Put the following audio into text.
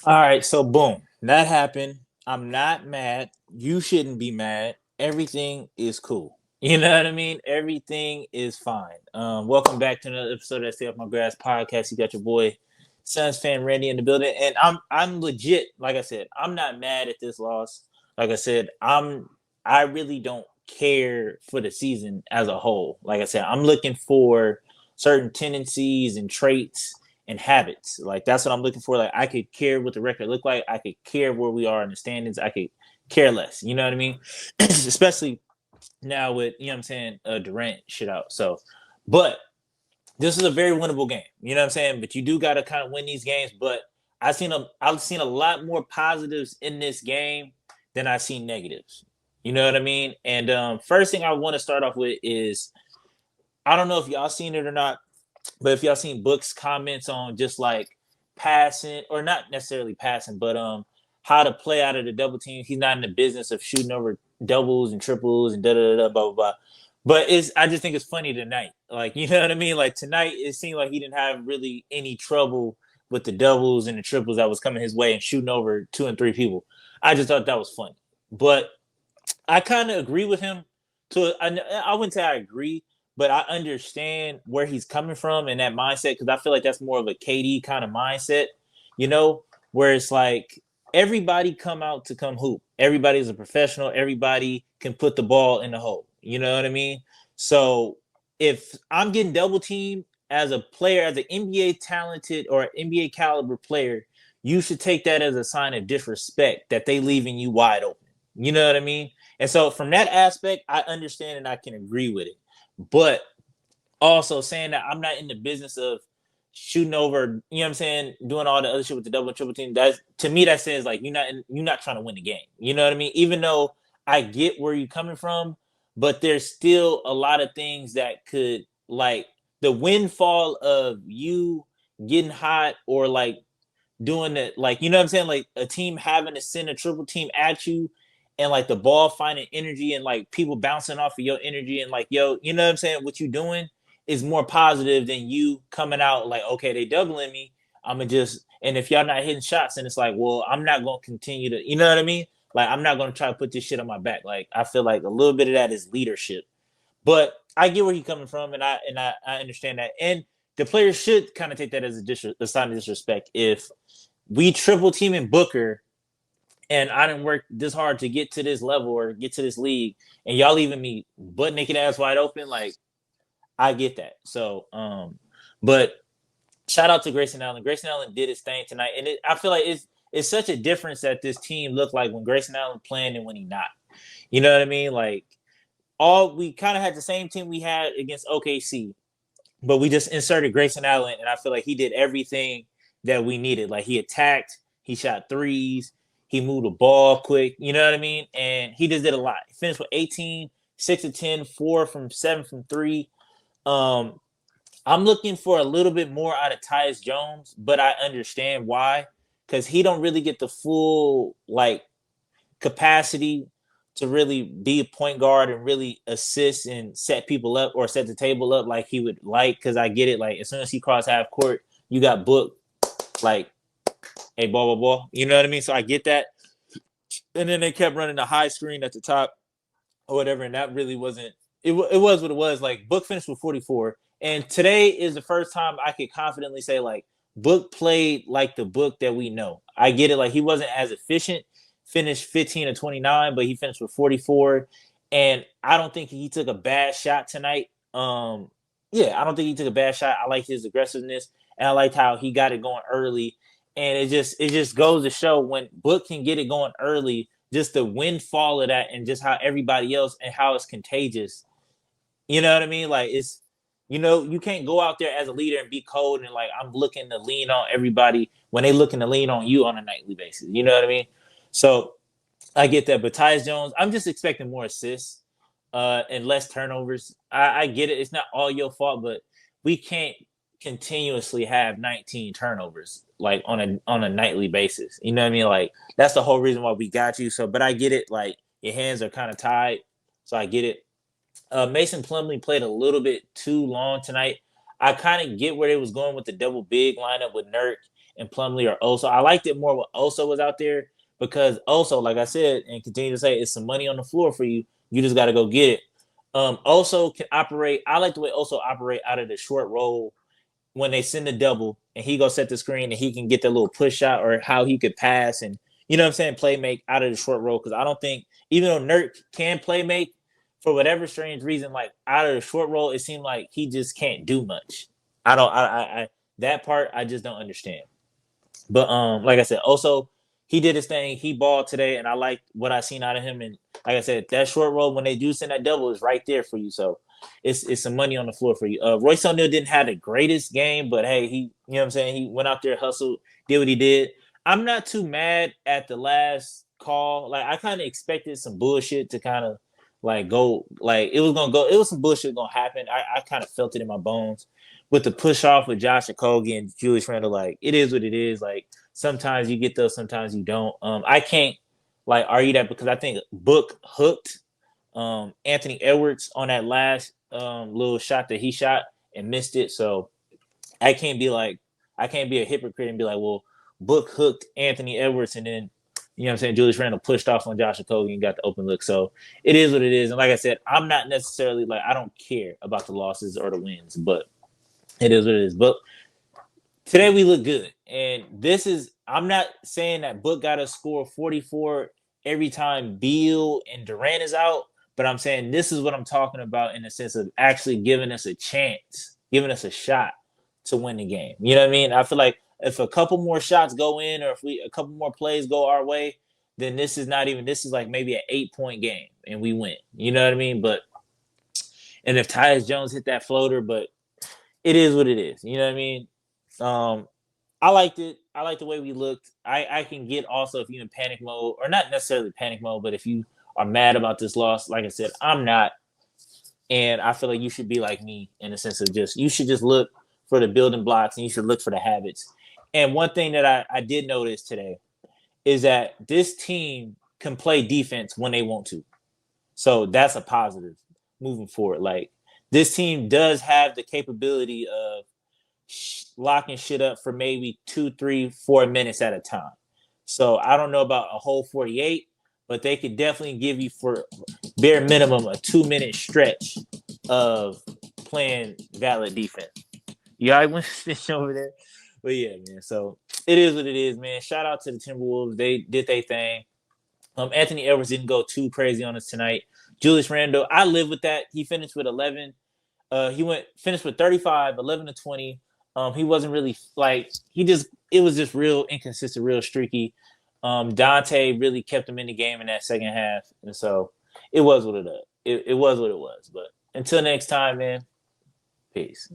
All right, so boom, that happened. I'm not mad. You shouldn't be mad. Everything is cool. You know what I mean? Everything is fine. Welcome back to another episode of Stay Off My Grass podcast. You got your boy Suns fan Randy in the building, and I'm legit. Like I said, I'm not mad at this loss. Like I said, I really don't care for the season as a whole. Like I said, I'm looking for certain tendencies and traits and habits. Like that's what I'm looking for. Like I could care what the record look like. I could care where we are in the standings. I could care less. You know what I mean? Especially now with what I'm saying, Durant shit out. So, but this is a very winnable game. You know what I'm saying? But you do got to kind of win these games. But I've seen a lot more positives in this game than I've seen negatives. You know what I mean? And first thing I want to start off with is I don't know if y'all seen it or not, but if y'all seen Book's comments on just like passing or not necessarily passing, but how to play out of the double team. He's not in the business of shooting over doubles and triples and da da da blah blah blah. But it's I just think it's funny tonight. Like you know what I mean? Like tonight it seemed like he didn't have really any trouble with the doubles and the triples that was coming his way and shooting over two and three people. I just thought that was funny. But I kind of agree with him. I wouldn't say I agree, but I understand where he's coming from and that mindset because I feel like that's more of a KD kind of mindset, you know, where it's like everybody come out to come hoop. Everybody's a professional. Everybody can put the ball in the hole. You know what I mean? So if I'm getting double teamed as a player, as an NBA talented or NBA caliber player, you should take that as a sign of disrespect that they leaving you wide open. You know what I mean? And so from that aspect, I understand and I can agree with it. But also saying that I'm not in the business of shooting over, you know what I'm saying, doing all the other shit with the double and triple team. That's to me that says like you're not trying to win the game. You know what I mean? Even though I get where you're coming from, but there's still a lot of things that could like the windfall of you getting hot or like doing it like you know what I'm saying, like a team having to send a triple team at you and like the ball finding energy and like people bouncing off of your energy and like yo, you know what I'm saying, what you doing is more positive than you coming out like okay they doubling me. I'm gonna just and if y'all not hitting shots and it's like well I'm not gonna continue to you know what I mean, like I'm not gonna try to put this shit on my back. Like I feel like a little bit of that is leadership, but I get where he's coming from, and I understand that. And the players should kind of take that as a sign of disrespect. If we triple teaming Booker, and I didn't work this hard to get to this level or get to this league, and y'all leaving me butt naked ass wide open, like I get that. So, but shout out to Grayson Allen. Grayson Allen did his thing tonight, and I feel like it's such a difference that this team looked like when Grayson Allen playing and when he not. You know what I mean? Like all we kind of had the same team we had against OKC, but we just inserted Grayson Allen, and I feel like he did everything that we needed. Like he attacked, he shot threes, he moved the ball quick. You know what I mean? And he just did a lot. He finished with 18, 6 of 10, 4 from 7 from 3. Um, I'm looking for a little bit more out of Tyus Jones, but I understand why. Because he don't really get the full like capacity to really be a point guard and really assist and set people up or set the table up like he would like. Because I get it. Like as soon as he crossed half court, you got booked. Like a ball, ball, ball. You know what I mean? So I get that. And then they kept running the high screen at the top or whatever, and that really wasn't. It was what it was. Like Book finished with 44, and today is the first time I could confidently say like Book played like the Book that we know. I get it. Like he wasn't as efficient. Finished 15 to 29, but he finished with 44, and I don't think he took a bad shot tonight. Yeah, I don't think he took a bad shot. I like his aggressiveness, and I liked how he got it going early. And it just goes to show when Book can get it going early, just the windfall of that, and just how everybody else and how it's contagious. You know what I mean? Like it's you can't go out there as a leader and be cold and like I'm looking to lean on everybody when they looking to lean on you on a nightly basis. You know what I mean? So I get that, but Tyus Jones, I'm just expecting more assists and less turnovers. I get it; it's not all your fault, but we can't continuously have 19 turnovers like on a nightly basis. You know what I mean? Like that's the whole reason why we got you. So, but I get it. Like your hands are kind of tied, so I get it. Mason Plumlee played a little bit too long tonight. I kind of get where they was going with the double big lineup with Nurk and Plumlee or Oso. I liked it more when Oso was out there because Oso, like I said, and continue to say, it's some money on the floor for you. You just got to go get it. Oso can operate. I like the way Oso operate out of the short roll when they send a double and he go set the screen and he can get that little push shot or how he could pass and you know what I'm saying, play make out of the short roll. Because I don't think even though Nurk can play make for whatever strange reason, like out of the short roll, it seemed like he just can't do much. I don't I that part I just don't understand. But like I said, also he did his thing. He balled today, and I liked what I seen out of him. And like I said, that short roll when they do send that double is right there for you. So it's some money on the floor for you. Royce O'Neal didn't have the greatest game, but hey, he you know what I'm saying. He went out there, hustled, did what he did. I'm not too mad at the last call. Like I kind of expected some bullshit to kind of like go like it was gonna go. It was some bullshit gonna happen. I kind of felt it in my bones with the push off with Josh Okogie and Julius Randle. Like it is what it is. Like sometimes you get those, sometimes you don't. I can't like argue that because I think Book hooked Anthony Edwards on that last little shot that he shot and missed it. So I can't be like I can't be a hypocrite and be like, well, Book hooked Anthony Edwards and then you know what I'm saying, Julius Randle pushed off on Josh Okogie and got the open look. So it is what it is. And like I said, I'm not necessarily like I don't care about the losses or the wins, but it is what it is. But today we look good. And this is I'm not saying that Book got to score 44 every time Beal and Durant is out, but I'm saying this is what I'm talking about in the sense of actually giving us a chance, giving us a shot to win the game. You know what I mean? I feel like if a couple more shots go in or if a couple more plays go our way, then this is not even this is like maybe an 8-point game and we win. You know what I mean? But and if Tyus Jones hit that floater, but it is what it is. You know what I mean? Um, I liked it. I liked the way we looked. I can get also if you're in panic mode, or not necessarily panic mode, but if you are mad about this loss, like I said, I'm not. And I feel like you should be like me in the sense of just you should just look for the building blocks and you should look for the habits. And one thing that I did notice today is that this team can play defense when they want to. So that's a positive moving forward. Like this team does have the capability of locking shit up for maybe 2, 3, 4 minutes at a time. So I don't know about a whole 48, but they could definitely give you for bare minimum a 2-minute stretch of playing valid defense. You all right with this over there? But yeah, man. So it is what it is, man. Shout out to the Timberwolves. They did their thing. Anthony Edwards didn't go too crazy on us tonight. Julius Randle, I live with that. He finished with 11. He finished with 35, 11 to 20. He wasn't really like it was just real inconsistent, real streaky. Dante really kept him in the game in that second half, and so it was what it was. It was what it was. But until next time, man. Peace.